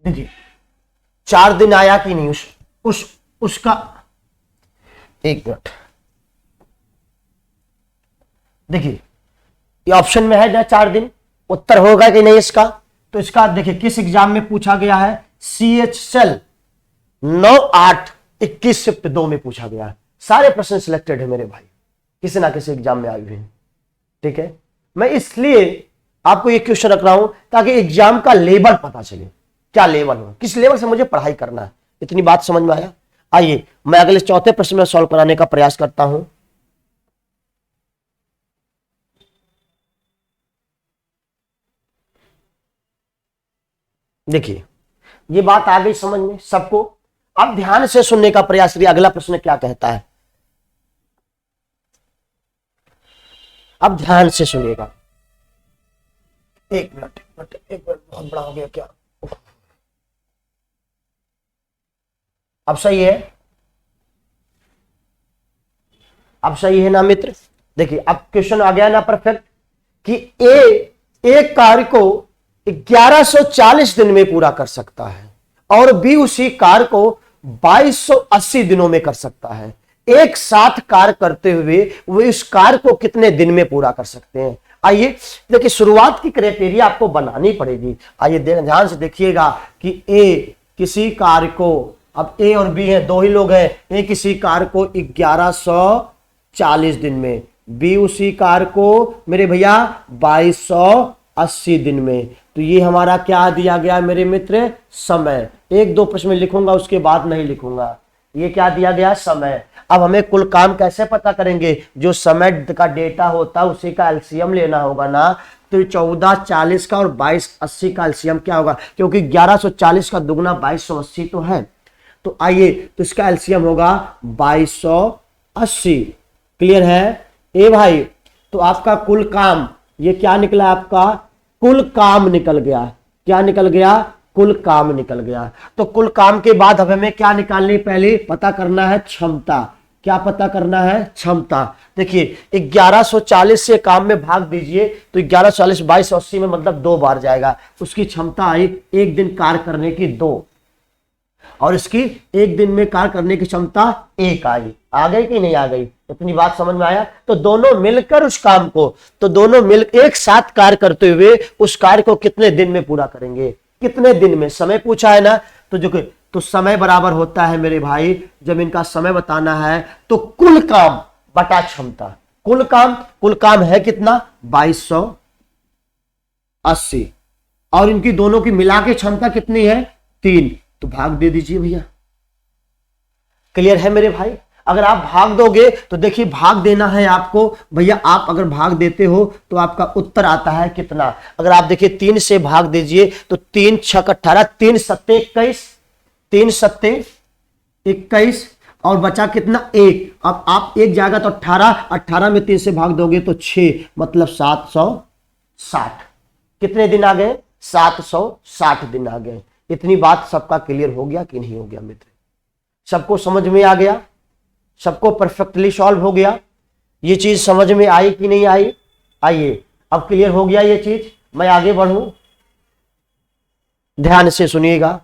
देखिए 4 दिन आया कि नहीं, उसका 1 मिनट। देखिए ये ऑप्शन में है ना 4 दिन, उत्तर होगा कि नहीं इसका। तो इसका देखिए किस एग्जाम में पूछा गया है, CH सेल 9-8-21 शिफ्ट 2 में पूछा गया है। सारे प्रश्न सिलेक्टेड है मेरे भाई, किसी ना किसी एग्जाम में आई हुई है। ठीक है, मैं इसलिए आपको ये क्वेश्चन रख रहा हूं ताकि एग्जाम का लेवल पता चले, क्या लेवल हो, किस लेवल से मुझे पढ़ाई करना है। इतनी बात समझ में आया। आइए मैं अगले चौथे प्रश्न में सॉल्व कराने का प्रयास करता हूं। देखिए ये बात आ गई समझ में सबको। अब ध्यान से सुनने का प्रयास करिए, अगला प्रश्न क्या कहता है। अब ध्यान से सुनिएगा। एक मिनट बहुत बड़ा हो गया क्या? अब सही है, अब सही है ना मित्र। देखिए अब क्वेश्चन आ गया ना परफेक्ट कि एक कार्य को 1140 दिन में पूरा कर सकता है और बी उसी कार्य को 2280 दिनों में कर सकता है। एक साथ कार्य करते हुए वे उस कार्य को कितने दिन में पूरा कर सकते हैं। आइए देखिए शुरुआत की क्राइटेरिया आपको बनानी पड़ेगी। आइए ध्यान से देखिएगा कि ए किसी कार्य को, अब ए और बी है, दो ही लोग हैं, ए किसी कार्य को 1140 दिन में, बी उसी कार्य को मेरे भैया 2280 दिन में। तो ये हमारा क्या दिया गया मेरे मित्र? समय। एक दो प्रश्न में लिखूंगा उसके बाद नहीं लिखूंगा। ये क्या दिया गया? समय। अब हमें कुल काम कैसे पता करेंगे? जो समय का डेटा होता है उसी का एलसीएम लेना होगा ना। तो 1440 का और 2280 का एलसीएम क्या होगा? क्योंकि 1140 का दुगना 2280 तो है। तो आइए तो इसका एलसीएम होगा 2280। क्लियर है ए भाई? तो आपका कुल काम ये क्या निकला? आपका कुल काम निकल गया। क्या निकल गया? कुल काम निकल गया। तो कुल काम के बाद अब हमें क्या निकालनी? पहले पता करना है क्षमता। क्या पता करना है? क्षमता। देखिए 1140 से काम में भाग दीजिए तो 1140 2280 में मतलब 2 बार जाएगा। उसकी क्षमता आई एक दिन कार्य करने की 2 और इसकी एक दिन में कार्य करने की क्षमता 1 आई। आ गई कि नहीं आ गई? इतनी बात समझ में आया? तो दोनों मिलकर उस काम को, तो दोनों मिल एक साथ कार्य करते हुए उस कार्य को कितने दिन में पूरा करेंगे? कितने दिन में? समय पूछा है ना। तो जो तो समय बराबर होता है मेरे भाई, जब इनका समय बताना है तो कुल काम बटा क्षमता। कुल काम है कितना? 2280 और इनकी दोनों की मिला के क्षमता कितनी है? 3। तो भाग दे दीजिए भैया। क्लियर है मेरे भाई? अगर आप भाग दोगे तो देखिए भाग देना है आपको भैया। आप अगर भाग देते हो तो आपका उत्तर आता है कितना? अगर आप देखिए 3 से भाग दीजिए तो 3 छक 18, 3 सत्ते 21, 3 सत्ते 21 और बचा कितना? 1। अब आप एक जाएगा तो 18 में 3 से भाग दोगे तो 6 मतलब 760। कितने दिन आ गए? 760 दिन आ गए। इतनी बात सबका क्लियर हो गया कि नहीं हो गया मित्र? सबको समझ में आ गया? सबको परफेक्टली सॉल्व हो गया? ये चीज समझ में आई कि नहीं आई? आइए अब क्लियर हो गया ये चीज। मैं आगे बढ़ूं, ध्यान से सुनिएगा।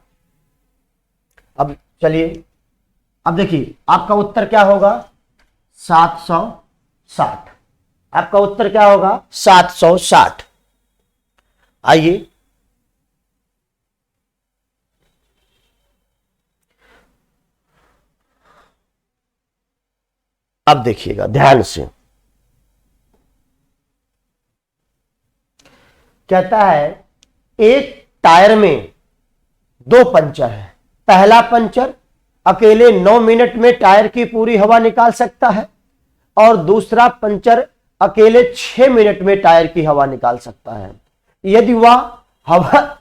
अब चलिए अब देखिए आपका उत्तर क्या होगा? 760। आपका उत्तर क्या होगा? 760। आइए अब देखिएगा ध्यान से। कहता है एक टायर में 2 पंचर है। पहला पंचर अकेले 9 मिनट में टायर की पूरी हवा निकाल सकता है और दूसरा पंचर अकेले 6 मिनट में टायर की हवा निकाल सकता है। यदि वह हवा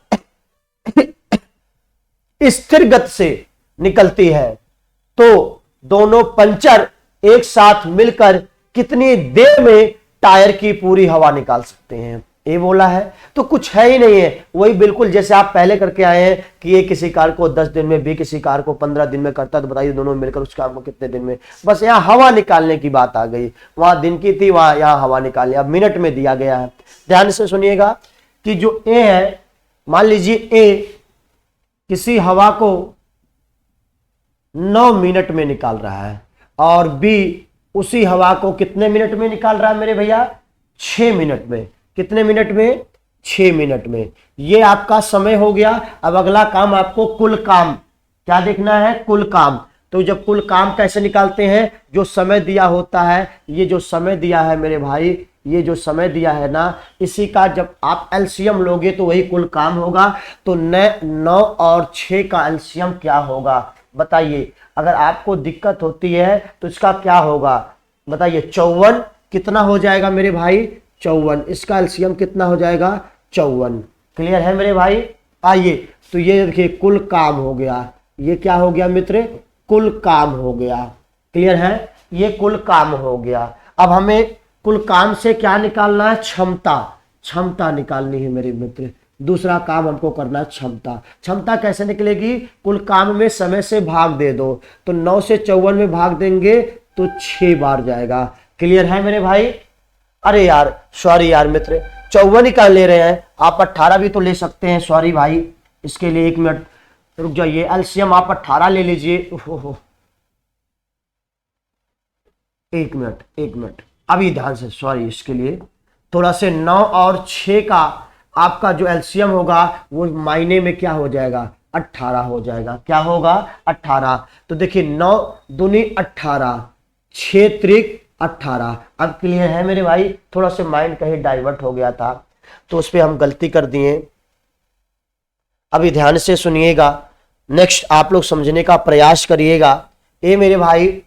स्थिर गति से निकलती है तो दोनों पंचर एक साथ मिलकर कितनी देर में टायर की पूरी हवा निकाल सकते हैं? ये बोला है तो कुछ है ही नहीं है, वही बिल्कुल जैसे आप पहले करके आए हैं कि ये किसी कार को 10 दिन में, बी किसी कार को 15 दिन में करता है। तो बताइए दोनों मिलकर उस काम को कितने दिन में? बस यहाँ हवा निकालने की बात आ गई। वहां दिन की थी, वहां यहाँ हवा निकालनी। अब मिनट में दिया गया है। ध्यान से सुनिएगा कि जो ए है, मान लीजिए ए किसी हवा को 9 मिनट में निकाल रहा है और बी उसी हवा को कितने मिनट में निकाल रहा है मेरे भैया? 6 मिनट में। कितने मिनट में? 6 मिनट में। ये आपका समय हो गया। अब अगला काम आपको कुल काम क्या देखना है? कुल काम। तो जब कुल काम कैसे निकालते हैं, जो समय दिया होता है, ये जो समय दिया है मेरे भाई, ये जो समय दिया है ना, इसी का जब आप एलसीएम लोगे तो वही कुल काम होगा। तो 9 और 6 का एलसीएम क्या होगा बताइए। अगर आपको दिक्कत होती है तो इसका क्या होगा बताइए। 54 कितना हो जाएगा मेरे भाई, 54, इसका एलसीएम कितना हो जाएगा, 54। क्लियर है मेरे भाई। आइए, तो ये देखिए कुल काम हो गया, ये क्या हो गया मित्र, कुल काम हो गया। क्लियर है, ये कुल काम हो गया। अब हमें कुल काम से क्या निकालना है, क्षमता, क्षमता निकालनी है मेरे मित्र। दूसरा काम हमको करना है क्षमता। क्षमता कैसे निकलेगी, कुल काम में समय से भाग दे दो, तो 9 से 54 में भाग देंगे तो 6 बार जाएगा। क्लियर है मेरे भाई। अरे यार सॉरी यार मित्र, 54 ही का ले रहे हैं, आप 18 भी तो ले सकते हैं। सॉरी भाई, इसके लिए 1 मिनट रुक जाइए। एलसीएम आप 18 ले लीजिए। ओहो, 1 मिनट 1 मिनट, अभी ध्यान से, सॉरी इसके लिए थोड़ा से। 9 और 6 का आपका जो एलसीएम होगा वो मायने में क्या हो जाएगा, 18 हो जाएगा। क्या होगा, 18। तो देखिए 9 दूनी 18, 6 त्रिक 18। अब क्लियर है मेरे भाई। थोड़ा से माइंड कहीं डाइवर्ट हो गया था तो उस पर हम गलती कर दिए। अभी ध्यान से सुनिएगा, नेक्स्ट आप लोग समझने का प्रयास करिएगा। ये मेरे भाई,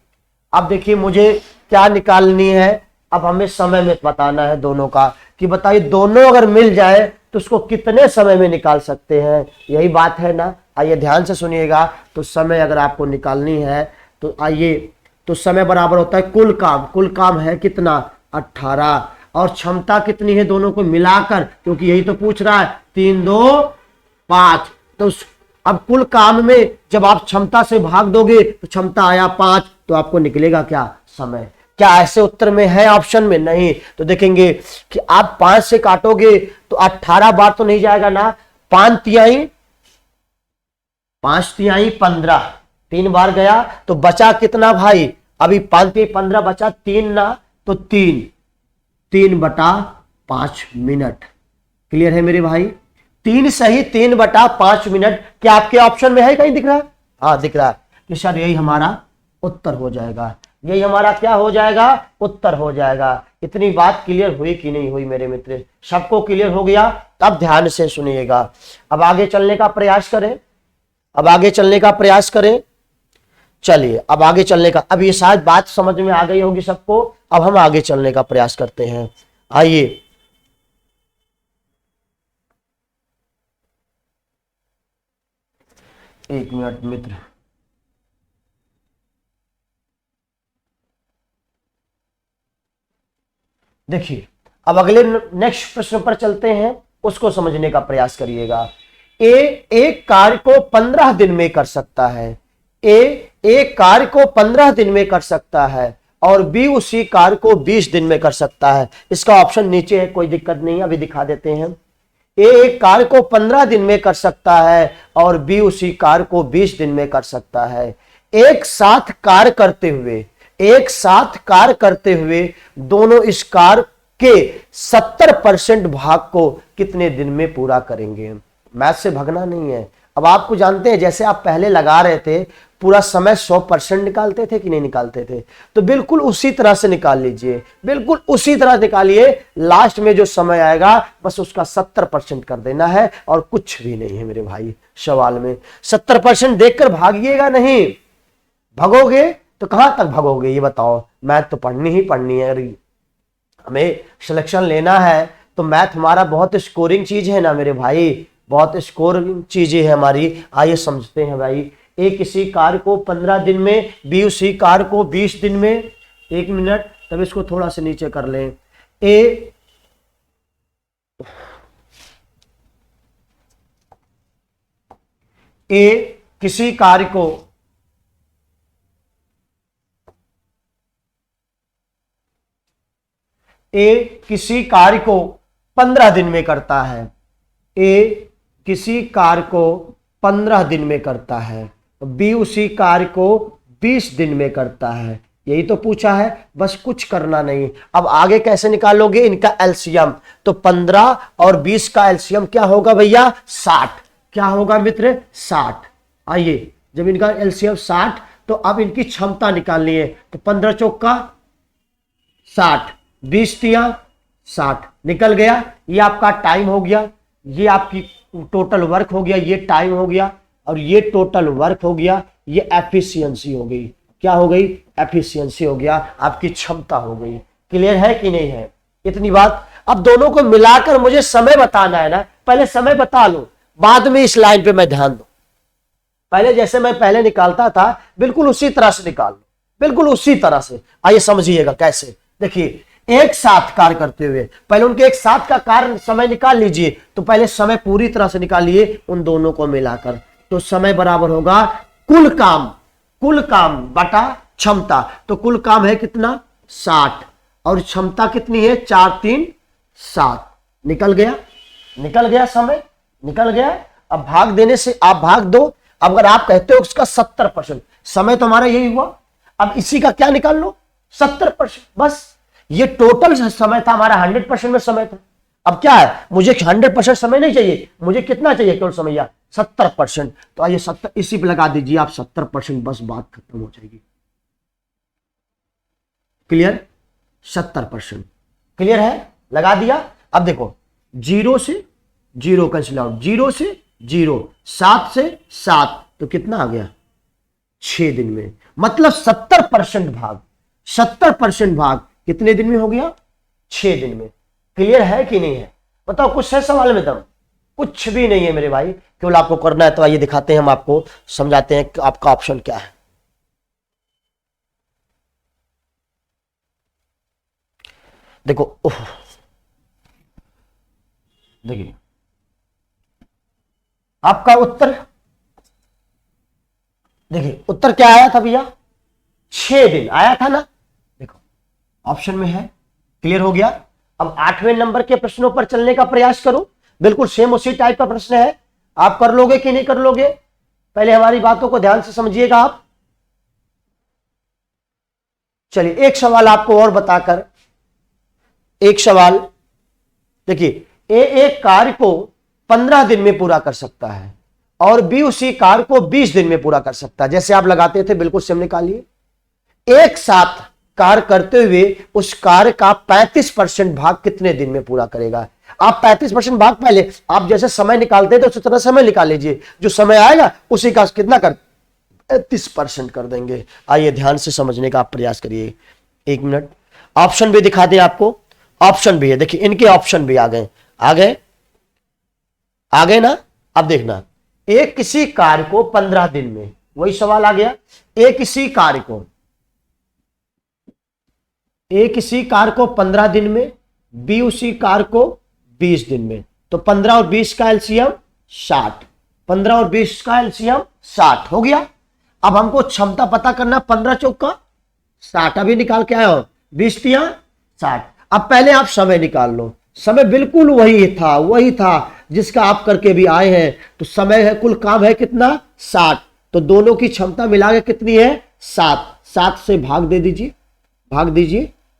अब देखिए मुझे क्या निकालनी है, अब हमें समय में बताना है दोनों का, कि बताइए दोनों अगर मिल जाए तो उसको कितने समय में निकाल सकते हैं, यही बात है ना। आइए ध्यान से सुनिएगा। तो समय अगर आपको निकालनी है तो आइए, तो समय बराबर होता है कुल काम। कुल काम है कितना, 18, और क्षमता कितनी है दोनों को मिलाकर, क्योंकि यही तो पूछ रहा है, 3 2 5। तो अब कुल काम में जब आप क्षमता से भाग दोगे तो क्षमता आया 5, तो आपको निकलेगा क्या, समय। क्या ऐसे उत्तर में है ऑप्शन में, नहीं। तो देखेंगे कि आप 5 से काटोगे तो 18 बार तो नहीं जाएगा ना, 5 तिहाई 15, 3 बार गया तो बचा कितना भाई, अभी 5 तिहाई 15 बचा 3 ना, तो 3/5 मिनट। क्लियर है मेरे भाई। 3 सही 3/5 मिनट। क्या आपके ऑप्शन में है, कहीं दिख रहा है, हाँ दिख रहा है कि सर यही हमारा उत्तर हो जाएगा। यही हमारा क्या हो जाएगा, उत्तर हो जाएगा। इतनी बात क्लियर हुई कि नहीं हुई मेरे मित्र, सबको क्लियर हो गया। तब ध्यान से सुनिएगा। अब आगे चलने का प्रयास करें, अब आगे चलने का प्रयास करें। चलिए अब आगे चलने का, अब ये शायद बात समझ में आ गई होगी सबको। अब हम आगे चलने का प्रयास करते हैं। आइए, एक मिनट मित्र, देखिए अब अगले नेक्स्ट प्रश्न पर चलते हैं, उसको समझने का प्रयास करिएगा। ए एक कार्य को 15 दिन में कर सकता है, ए एक कार्य को 15 दिन में कर सकता है, और बी उसी कार्य को 20 दिन में कर सकता है। इसका ऑप्शन नीचे है, कोई दिक्कत नहीं, अभी दिखा देते हैं। ए एक कार्य को 15 दिन में कर सकता है और बी उसी कार्य को 20 दिन में कर सकता है। एक साथ कार्य करते हुए, एक साथ कार्य करते हुए दोनों इस कार्य के 70% भाग को कितने दिन में पूरा करेंगे। मैथ से भगना नहीं है। अब आपको जानते हैं, जैसे आप पहले लगा रहे थे पूरा समय 100% निकालते थे कि नहीं निकालते थे, तो बिल्कुल उसी तरह से निकाल लीजिए, बिल्कुल उसी तरह निकालिए। लास्ट में जो समय आएगा बस उसका 70% कर देना है, और कुछ भी नहीं है मेरे भाई सवाल में। 70% देखकर भागिएगा नहीं, भगोगे तो कहां तक भगोगे ये बताओ। मैथ तो पढ़नी ही पढ़नी है, हमें सिलेक्शन लेना है तो मैथ हमारा बहुत स्कोरिंग चीज है ना मेरे भाई, बहुत स्कोरिंग चीजें है हमारी। आइए समझते हैं भाई। ए किसी कार्य को 15 दिन में, बी उसी कार्य को 20 दिन में। 1 मिनट, तब इसको थोड़ा सा नीचे कर लें। ए किसी कार्य को किसी कार्य को 15 दिन में करता है, ए किसी कार्य को 15 दिन में करता है, बी उसी कार्य को 20 दिन में करता है। यही तो पूछा है, बस कुछ करना नहीं। अब आगे कैसे निकालोगे इनका एलसीएम, तो 15 और 20 का एलसीएम क्या होगा भैया, 60। क्या होगा मित्र, 60। आइए, जब इनका एलसीएम 60, तो अब इनकी क्षमता निकालनी है। तो 15 चौका 60, 20 तिया 60 निकल गया। ये आपका टाइम हो गया, ये आपकी टोटल वर्क हो गया, ये टाइम हो गया और ये टोटल वर्क हो गया, ये एफिशिएंसी हो गई। क्या हो गई? एफिशिएंसी हो गया, आपकी क्षमता हो गई। क्लियर है कि नहीं है? इतनी बात। अब दोनों को मिलाकर मुझे समय बताना है ना, पहले समय बता लो, बाद में इस लाइन पे मैं ध्यान दूं। पहले जैसे मैं पहले निकालता था बिल्कुल उसी तरह से निकाल लो, बिल्कुल उसी तरह से। आइए समझिएगा कैसे। देखिए, एक साथ कार्य करते हुए पहले उनके एक साथ का कार्य समय निकाल लीजिए। तो पहले समय पूरी तरह से निकालिए उन दोनों को मिलाकर। तो समय बराबर होगा कुल काम बटा क्षमता। तो कुल काम है कितना? 60 और क्षमता कितनी है? 4 3 7। निकल गया समय, निकल गया। अब भाग देने से आप भाग दो। अगर आप कहते हो उसका 70%, समय तो हमारा यही हुआ। अब इसी का क्या निकाल लो? 70%। बस ये टोटल समय था हमारा, 100% में समय था। अब क्या है, मुझे 100% समय नहीं चाहिए, मुझे कितना चाहिए केवल समय? या 70%। तो आइए 70 इसी पे लगा दीजिए आप 70%, बस बात खत्म हो जाएगी। क्लियर? 70%। क्लियर है? लगा दिया। अब देखो, 0 से 0 कैंसिल आउट, 0 से 0, 7 से 7, तो कितना आ गया? 6 दिन में। मतलब 70% भाग कितने दिन में हो गया? 6 दिन में। क्लियर है कि नहीं है? बताओ, कुछ है सवाल में दम? कुछ भी नहीं है मेरे भाई, केवल आपको करना है। तो आइए दिखाते हैं, हम आपको समझाते हैं कि आपका ऑप्शन क्या है। देखो, देखिए आपका उत्तर, देखिए उत्तर क्या आया था भैया? 6 दिन आया था ना। देखो ऑप्शन में है। क्लियर हो गया? अब 8वें नंबर के प्रश्नों पर चलने का प्रयास करो। बिल्कुल सेम उसी टाइप का प्रश्न है। आप कर लोगे कि नहीं कर लोगे? पहले हमारी बातों को ध्यान से समझिएगा आप। चलिए एक सवाल आपको और बताकर, एक सवाल देखिए, ए एक कार्य को 15 दिन में पूरा कर सकता है और बी उसी कार्य को 20 दिन में पूरा कर सकता है। जैसे आप लगाते थे बिल्कुल सेम निकालिए। एक साथ कार्य करते हुए उस कार्य का 35% भाग कितने दिन में पूरा करेगा? आप 35% भाग पहले आप जैसे समय निकालते थे उसी तरह समय निकाल लीजिए। जो समय आएगा उसी का कितना कर 35% कर देंगे। आइए ध्यान से समझने का आप प्रयास करिए। 1 मिनट, ऑप्शन भी दिखा दें आपको। ऑप्शन भी है, देखिए इनके ऑप्शन भी आ गए ना। अब देखना, एक किसी कार्य को 15 दिन में, वही सवाल आ गया। एक किसी कार्य को 15 दिन में, बी उसी कार्य को 20 दिन में। तो 15 और 20 का एलसीएम 60, 15 और 20 का एलसीएम 60 हो गया। अब हमको क्षमता पता करना, 15 चौका 60, अभी निकाल के आए हो, 20 तिया 60। अब पहले आप समय निकाल लो। समय बिल्कुल वही था जिसका आप करके भी आए हैं। तो समय है, कुल काम है कितना? 60। तो दोनों की क्षमता मिला के कितनी है? 7। 7 से भाग दीजिए,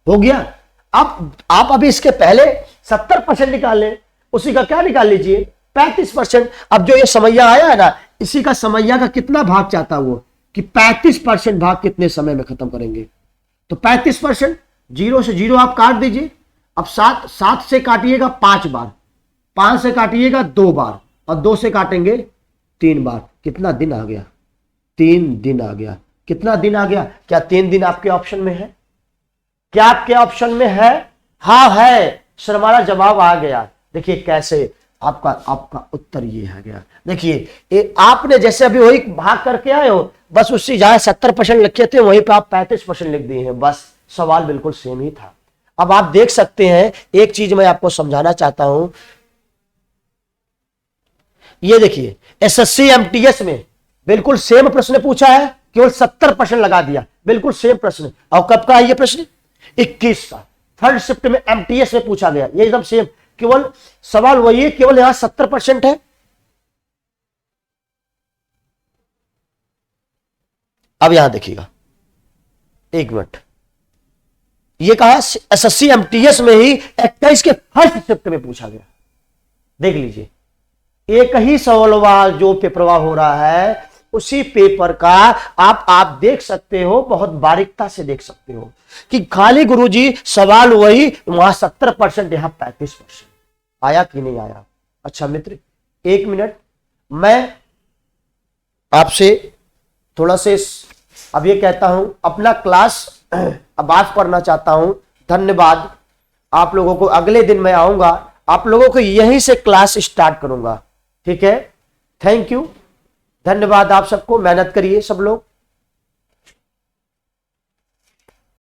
हो गया। अब आप अभी इसके पहले 70% निकाल लें, उसी का क्या निकाल लीजिए? 35%। अब जो ये समैया आया है ना, इसी का समैया का कितना भाग चाहता वो कि 35% भाग कितने समय में खत्म करेंगे? तो 35%, 0 से 0 आप काट दीजिए। अब 7 से काटिएगा 5 बार, 5 से काटिएगा 2 बार और 2 से काटेंगे 3 बार। कितना दिन आ गया? 3 दिन आ गया। कितना दिन आ गया? क्या 3 दिन आपके ऑप्शन में है? क्या आपके ऑप्शन में है? हाँ है सर, हमारा जवाब आ गया। देखिए कैसे आपका उत्तर ये आ गया। देखिए आपने जैसे अभी वही भाग करके आए हो, बस उससे जहां 70% लिखे थे वहीं पे आप 35% लिख दिए हैं। बस सवाल बिल्कुल सेम ही था। अब आप देख सकते हैं, एक चीज मैं आपको समझाना चाहता हूं। ये देखिए एसएससी एमटीएस में बिल्कुल सेम प्रश्न पूछा है, केवल 70% लगा दिया। बिल्कुल सेम प्रश्न। और कब का है ये प्रश्न? 21 का, 3rd शिफ्ट में एमटीएस में पूछा गया। ये एकदम सेम, केवल सवाल वही है, केवल यहां 70% है। अब यहां देखिएगा, 1 मिनट, ये कहा एसएससी एमटीएस में ही 21 के 1st शिफ्ट में पूछा गया। देख लीजिए, एक ही सवाल जो पेपरवा हो रहा है, उसी पेपर का आप देख सकते हो, बहुत बारीकता से देख सकते हो कि खाली गुरुजी सवाल वही, वहां 70%, यहां 35% आया कि नहीं आया। अच्छा मित्र, 1 मिनट, मैं आपसे थोड़ा से अब ये कहता हूं, अपना क्लास अब ऑफ करना चाहता हूं। धन्यवाद आप लोगों को। अगले दिन मैं आऊंगा, आप लोगों को यहीं से क्लास स्टार्ट करूंगा, ठीक है। थैंक यू, धन्यवाद आप सबको। मेहनत करिए सब लोग।